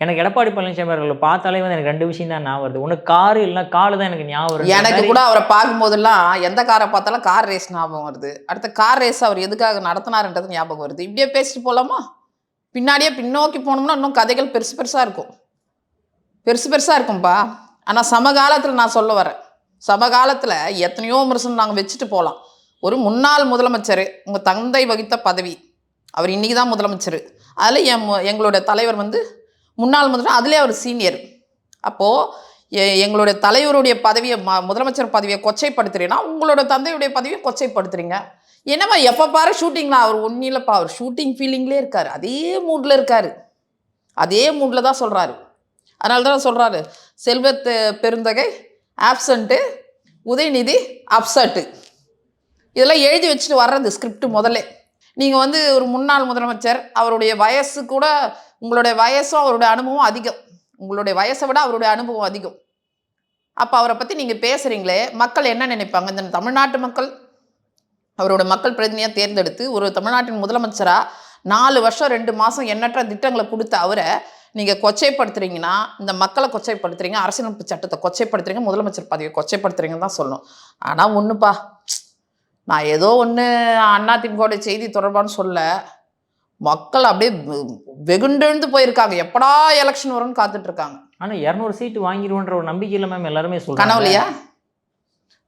எனக்கு எடப்பாடி பழனிசாமி அவர்கள பார்த்தாலே வந்து எனக்கு 2 விஷயம் தான் ஞாபகம் வருது. ஒண்ணு காரு இல்லன்னா காலு தான் எனக்கு ஞாபகம் வருதுன்ற எனக்கு மாரி. கூட அவர பார்க்கும்போதெல்லாம் எந்த கார பார்த்தாலும் கார் ரேஸ் ஞாபகம் வருது. அடுத்த கார் ரேஸ் அவர் எதுக்காக நடத்தினாருன்றது ஞாபகம் வருது. இப்படியே பேசிட்டு போலாமா? பின்னாடியே பின்னோக்கி போனோம்னா இன்னும் கதைகள் பெருசு பெருசா இருக்கும். பெருசு பெருசா இருக்கும்பா. ஆனா சமகாலத்துல நான் சொல்ல வரேன். சமகாலத்துல எத்தனையோ விமர்சனம் நாங்க வச்சுட்டு போலாம். ஒரு முன்னாள் முதலமைச்சர், உங்க தந்தை வகித்த பதவி. அவர் இன்னைக்கு தான் முதலமைச்சர். அதுல எங்களோட தலைவர் வந்து முன்னாள் முதல்வர், அதுலேயே அவர் சீனியர். அப்போது எங்களுடைய தலைவருடைய பதவியை முதலமைச்சர் பதவியை கொச்சைப்படுத்துறீங்கன்னா உங்களோட தந்தையுடைய பதவியை கொச்சைப்படுத்துறீங்க. என்னம்மா எப்போ பாரு ஷூட்டிங்லாம், அவர் ஒன்றும் இல்லைப்பா, அவர் ஷூட்டிங் ஃபீலிங்லேயே இருக்கார், அதே மூடில் இருக்கார், அதே மூடில் தான் சொல்கிறாரு. அதனால தான் சொல்கிறாரு, செல்வத்து பெருந்தகை ஆப்சண்ட்டு, உதயநிதி அப்செட்டு. இதெல்லாம் எழுதி வச்சுட்டு வர்றது ஸ்கிரிப்ட் முதல்ல. நீங்கள் வந்து ஒரு முன்னாள் முதலமைச்சர், அவருடைய வயசு கூட உங்களுடைய வயசும் அவருடைய அனுபவம் அதிகம். உங்களுடைய வயசை விட அவருடைய அனுபவம் அதிகம். அப்போ அவரை பற்றி நீங்கள் பேசுகிறீங்களே, மக்கள் என்ன நினைப்பாங்க? இந்த தமிழ்நாட்டு மக்கள் அவரோட மக்கள் பிரதிநிதியாக தேர்ந்தெடுத்து ஒரு தமிழ்நாட்டின் முதலமைச்சராக 4 வருஷம் 2 மாதம் எண்ணற்ற திட்டங்களை கொடுத்த அவரை நீங்கள் கொச்சைப்படுத்துறீங்கன்னா, இந்த மக்களை கொச்சைப்படுத்துறீங்க, அரசியலமைப்பு சட்டத்தை கொச்சைப்படுத்துறீங்க, முதலமைச்சர் பதவியை கொச்சைப்படுத்துறீங்கன்னு தான் சொல்லணும். ஆனால் ஒன்றுப்பா, நான் ஏதோ ஒன்று அதிமுக செய்தி தொடர்பான்னு சொல்ல, மக்கள் அப்படியே வெகுண்டெழுந்து போயிருக்காங்க. எப்படா எலெக்ஷன் வரும்னு காத்துட்டு இருக்காங்க. ஆனா 200 சீட்டு வாங்கிடுவோன்ற ஒரு நம்பிக்கையில மேம் எல்லாருமே சொல்றாங்க. கனவுலையா?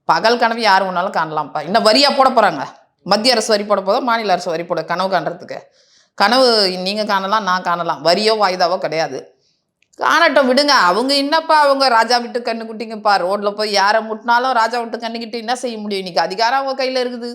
பகல் கனவு யார் வேணாலும் காணலாம்ப்பா. இன்னும் வரியா போட போறாங்க. மத்திய அரசு வரி போட போதோ, மாநில அரசு வரி போட, கனவு காண்றதுக்கு. கனவு நீங்க காணலாம், நான் காணலாம். வரியோ வாய்தாவோ கிடையாது. காணட்டும், விடுங்க. அவங்க என்னப்பா, அவங்க ராஜா விட்டு கண்ணு குட்டிங்கப்பா. ரோட்ல போய் யாரை முட்டினாலும் ராஜா விட்டு கண்ணுக்கிட்டு என்ன செய்ய முடியும்? இன்னைக்கு அதிகாரம் அவங்க கையில இருக்குது.